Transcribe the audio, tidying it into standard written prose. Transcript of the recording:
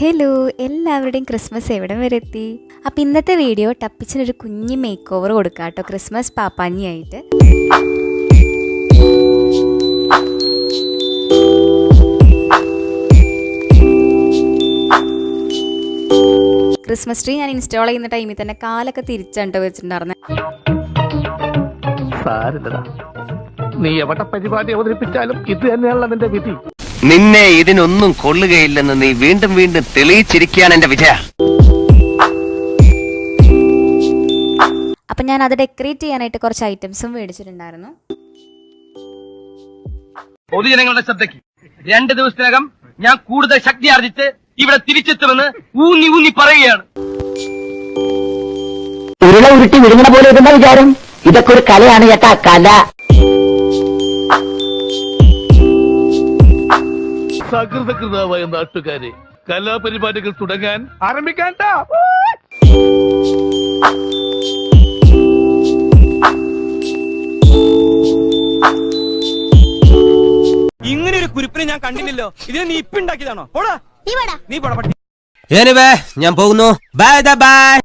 Hello, എല്ലാവരുടെയും Christmas എവിടെ വരെ എത്തി? അപ്പോൾ ഇന്നത്തെ വീഡിയോ ടപ്പിച്ചിനൊരു കുഞ്ഞ് മേക്ക് ഓവർ കൊടുക്കാം കേട്ടോ, ക്രിസ്മസ് പാപ്പാഞ്ഞിയായിട്ട്. ക്രിസ്മസ് ട്രീ ഞാൻ ഇൻസ്റ്റാൾ ചെയ്യുന്ന ടൈമിൽ തന്നെ കാലൊക്കെ തിരിച്ചാണ് വെച്ചിട്ടുണ്ടായിരുന്നത്. നീ എവിടെ പരിപാടി അവതരിപ്പിച്ചാലും ഇത് തന്നെയാണല്ലോ നിന്റെ വിധി. നിന്നെ ഇതിനൊന്നും കൊള്ളുകയില്ലെന്ന് നീ വീണ്ടും വീണ്ടും തെളിയിച്ചിരിക്കുകയാണ് എന്റെ വിജയ. അപ്പം ഞാൻ അത് ഡെക്കറേറ്റ് ചെയ്യാനായിട്ട് കുറച്ച് ഐറ്റംസും മേടിച്ചിട്ടുണ്ടായിരുന്നു. പൊതുജനങ്ങളുടെ ശ്രദ്ധയ്ക്ക് 2 ദിവസത്തിനകം ഞാൻ കൂടുതൽ ശക്തി ആർജിച്ച് ഇവിടെ തിരിച്ചെത്തുമെന്ന് ഊന്നി ഊന്നി പറയുകയാണ്. ഉരുള ഉരുട്ടി വിഴുങ്ങണ പോലെ ഇതെന്താ വിചാരം? ഇതൊക്കെ ഒരു കലയാണ് ചേട്ടാ, കല. സകൃതകൃതാവായ നാട്ടുകാരെ, കലാപരിപാടികൾ തുടങ്ങാൻ ആരംഭിക്കാൻ. ഇങ്ങനെ ഒരു കുരിപ്പിനെ ഞാൻ കണ്ടില്ലല്ലോ. ഇതിനെ നീ ഇപ്പിണ്ടാക്കിയതാണോ? പോടാ നീ പോടാ. ഞാൻ പോകുന്നു. Bye bye.